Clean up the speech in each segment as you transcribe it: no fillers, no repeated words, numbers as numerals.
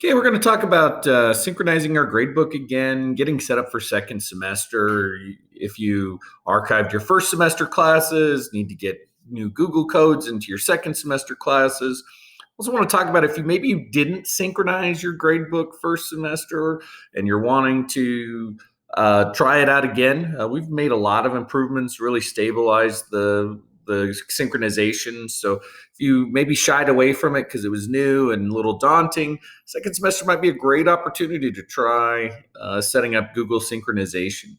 Okay, we're going to talk about synchronizing our gradebook again, getting set up for second semester. If you archived your first semester classes, need to get new Google codes into your second semester classes. Also want to talk about if you didn't synchronize your gradebook first semester and you're wanting to try it out again. We've made a lot of improvements, really stabilized the synchronization. So if you maybe shied away from it because it was new and a little daunting, second semester might be a great opportunity to try setting up Google synchronization.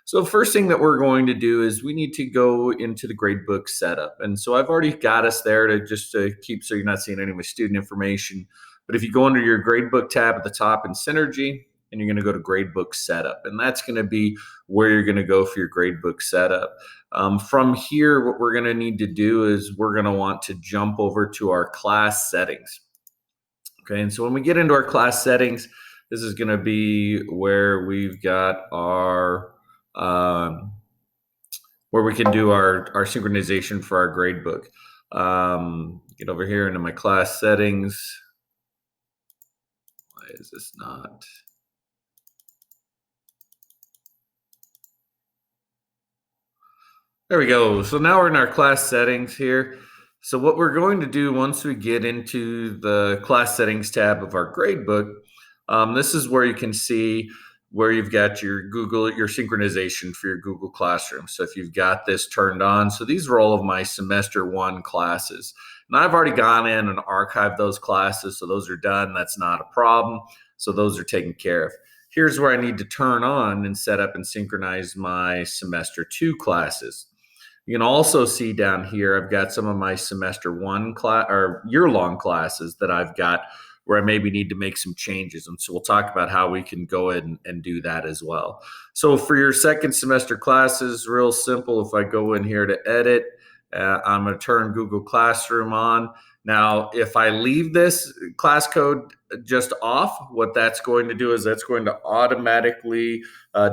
So the first thing that we're going to do is we need to go into the Gradebook Setup. And so I've already got us there to keep so you're not seeing any of my student information. But if you go under your Gradebook tab at the top in Synergy, and you're going to go to Gradebook Setup, and that's going to be where you're going to go for your Gradebook Setup. From here, what we're going to need to do is we're going to want to jump over to our class settings. Okay, and so when we get into our class settings, this is going to be where we've got our where we can do our synchronization for our gradebook. Get over here into my class settings. Why is this not? There we go. So now we're in our class settings here. So what we're going to do once we get into the class settings tab of our gradebook, this is where you can see where you've got your synchronization for your Google Classroom. So if you've got this turned on, so these are all of my semester 1 classes. And I've already gone in and archived those classes, so those are done. That's not a problem. So those are taken care of. Here's where I need to turn on and set up and synchronize my semester 2 classes. You can also see down here, I've got some of my semester 1 class or year-long classes that I've got where I maybe need to make some changes. And so we'll talk about how we can go ahead and do that as well. So for your second semester classes, real simple. If I go in here to edit, I'm going to turn Google Classroom on. Now, if I leave this class code just off, what that's going to do is that's going to automatically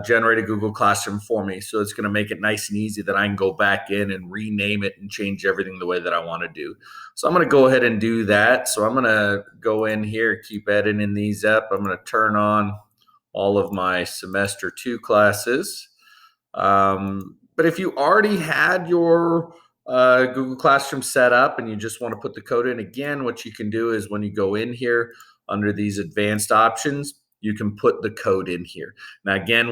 generate a Google Classroom for me. So it's going to make it nice and easy that I can go back in and rename it and change everything the way that I want to do. So I'm going to go ahead and do that. So I'm going to go in here, keep editing these up. I'm going to turn on all of my semester 2 classes. But if you already had your Google Classroom set up and you just want to put the code in again, what you can do is when you go in here under these advanced options, you can put the code in here. Now, again,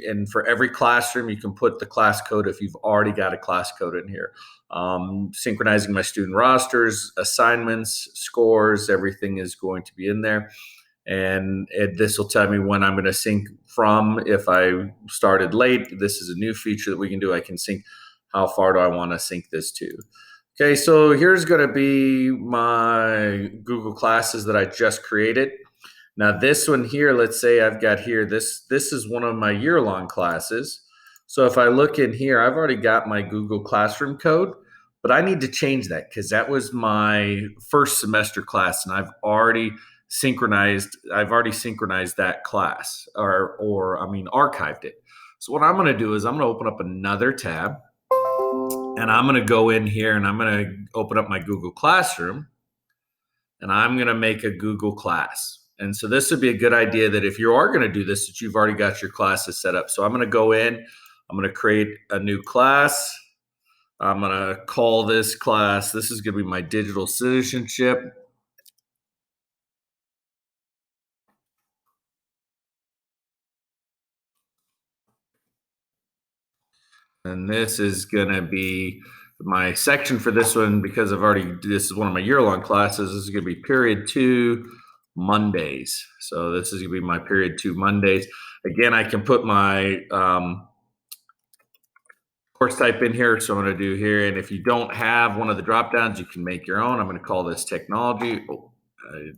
and for every classroom, you can put the class code if you've already got a class code in here. Synchronizing my student rosters, assignments, scores, everything is going to be in there. And this will tell me when I'm going to sync from. If I started late, this is a new feature that we can do. I can sync. How far do I want to sync this to? Okay, so here's going to be my Google classes that I just created. Now this one here, let's say I've got here, this is one of my year-long classes. So if I look in here, I've already got my Google Classroom code, but I need to change that because that was my first semester class and I've already synchronized that class or archived it. So what I'm going to do is I'm going to open up another tab. And I'm going to go in here and I'm going to open up my Google Classroom and I'm going to make a Google class. And so this would be a good idea that if you are going to do this, that you've already got your classes set up. So I'm going to go in, I'm going to create a new class. I'm going to call this class, this is going to be my digital citizenship. And this is going to be my section for this one because this is one of my year-long classes. This is going to be period 2 Mondays. So this is going to be my period 2 Mondays. Again, I can put my course type in here. So I'm going to do here. And if you don't have one of the drop downs, you can make your own. I'm going to call this technology. Oh, I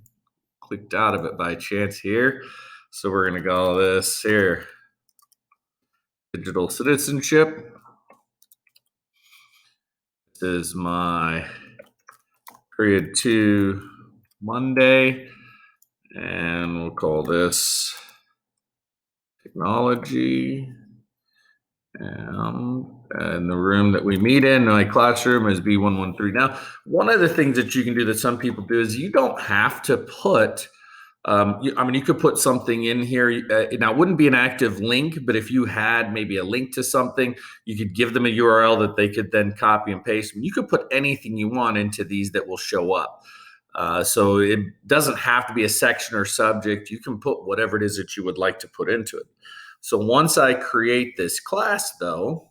clicked out of it by chance here. So we're going to call this here digital citizenship. This is my period 2 Monday, and we'll call this technology. And the room that we meet in my classroom is B113. Now, one of the things that you can do that some people do is you don't have to put You could put something in here. Now, it wouldn't be an active link, but if you had maybe a link to something, you could give them a URL that they could then copy and paste. You could put anything you want into these that will show up. So it doesn't have to be a section or subject. You can put whatever it is that you would like to put into it. So once I create this class, though,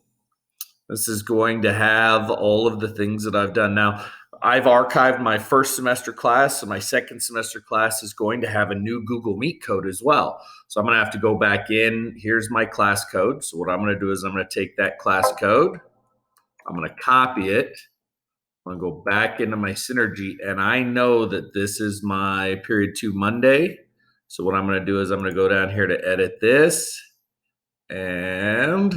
this is going to have all of the things that I've done. Now, I've archived my first semester class, so my second semester class is going to have a new Google Meet code as well. So I'm going to have to go back in. Here's my class code. So what I'm going to do is I'm going to take that class code. I'm going to copy it. I'm going to go back into my Synergy, and I know that this is my period 2 Monday. So what I'm going to do is I'm going to go down here to edit this, and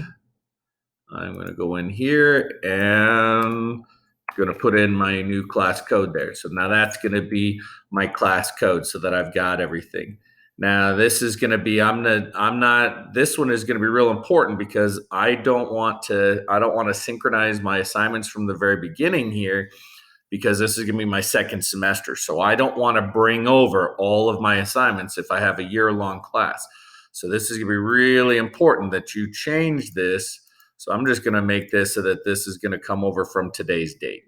I'm going to go in here and I'm going to put in my new class code there. So now that's going to be my class code so that I've got everything. Now this is going to be, this one is going to be real important because I don't want to synchronize my assignments from the very beginning here, because this is going to be my second semester. So I don't want to bring over all of my assignments if I have a year-long class. So this is going to be really important that you change this. So I'm just going to make this so that this is going to come over from today's date.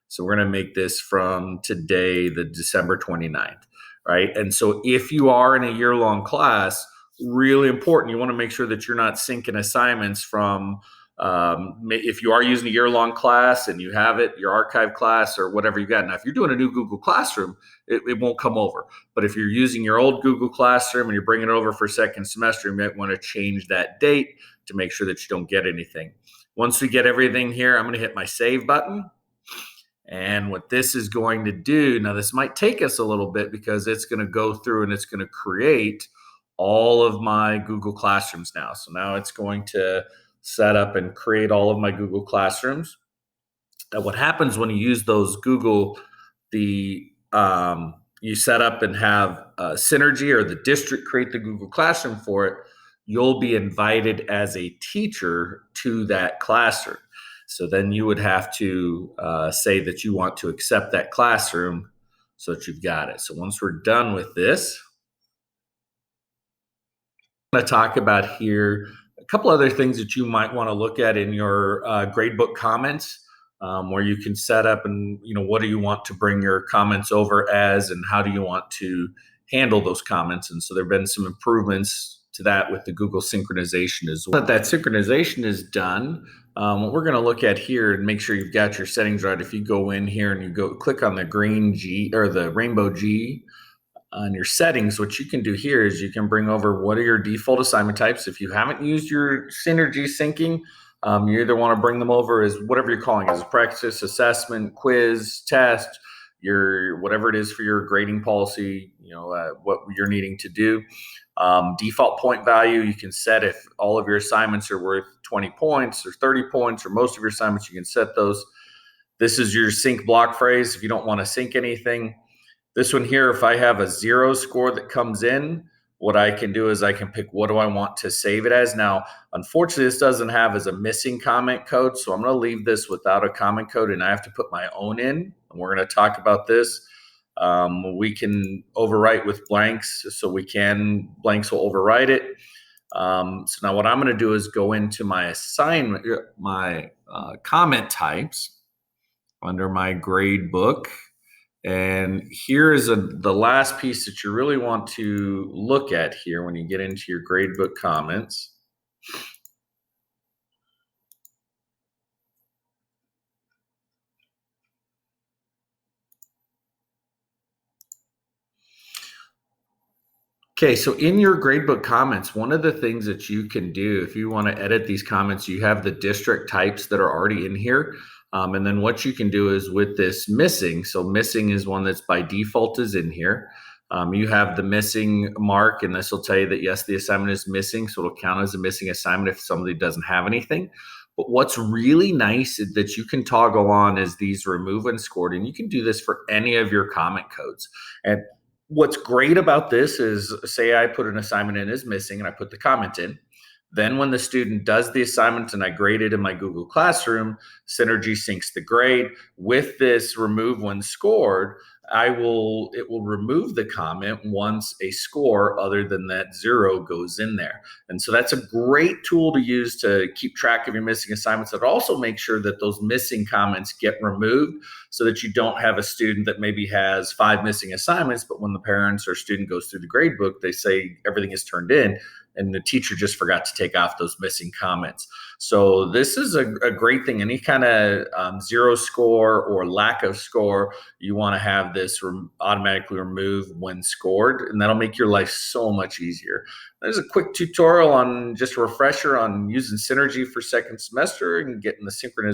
So we're going to make this from today, the December 29th, right? And so if you are in a year-long class, really important, you want to make sure that you're not syncing assignments from, if you are using a year-long class and you have it, your archive class or whatever you got. Now, if you're doing a new Google Classroom, it won't come over. But if you're using your old Google Classroom and you're bringing it over for second semester, you might want to change that date to make sure that you don't get anything. Once we get everything here, I'm going to hit my save button. And what this is going to do, now this might take us a little bit because it's going to go through and it's going to create all of my Google Classrooms now. So now it's going to set up and create all of my Google Classrooms. Now what happens when you use those Google, you set up and have Synergy or the district create the Google Classroom for it, you'll be invited as a teacher to that classroom. So then you would have to say that you want to accept that classroom so that you've got it. So once we're done with this, I'm going to talk about here a couple other things that you might want to look at in your Gradebook Comments, where you can set up and, what do you want to bring your comments over as, and how do you want to handle those comments. And so there have been some improvements to that with the Google synchronization as well. That synchronization is done. What we're going to look at here and make sure you've got your settings right. If you go in here and you go click on the green G or the rainbow G on your settings, what you can do here is you can bring over what are your default assignment types. If you haven't used your Synergy syncing, you either want to bring them over as whatever you're calling it, as practice, assessment, quiz, test, your whatever it is for your grading policy, what you're needing to do. Default point value, you can set if all of your assignments are worth 20 points or 30 points, or most of your assignments, you can set those. This is your sync block phrase if you don't want to sync anything. This one here, if I have a 0 score that comes in, what I can do is I can pick what do I want to save it as. Now, unfortunately, this doesn't have as a missing comment code, so I'm going to leave this without a comment code, and I have to put my own in. And we're going to talk about this. We can overwrite with blanks, so blanks will overwrite it. So now what I'm going to do is go into my assignment, my comment types under my Gradebook. And here is the last piece that you really want to look at here when you get into your Gradebook Comments. Okay, so in your Gradebook Comments, one of the things that you can do if you want to edit these comments, you have the district types that are already in here. And then what you can do is with this missing, so missing is one that's by default is in here. You have the missing mark, and this will tell you that, yes, the assignment is missing, so it'll count as a missing assignment if somebody doesn't have anything. But what's really nice is that you can toggle on is these remove unscored, and you can do this for any of your comment codes. And what's great about this is, say I put an assignment in as missing and I put the comment in. Then when the student does the assignment and I grade it in my Google Classroom, Synergy syncs the grade with this remove when scored. it will remove the comment once a score other than that 0 goes in there. And so that's a great tool to use to keep track of your missing assignments. It also makes sure that those missing comments get removed so that you don't have a student that maybe has 5 missing assignments, but when the parents or student goes through the grade book, they say everything is turned in and the teacher just forgot to take off those missing comments. So this is a great thing. Any kind of 0 score or lack of score, you want to have this automatically remove when scored, and that'll make your life so much easier. There's a quick tutorial on just a refresher on using Synergy for second semester and getting the synchronization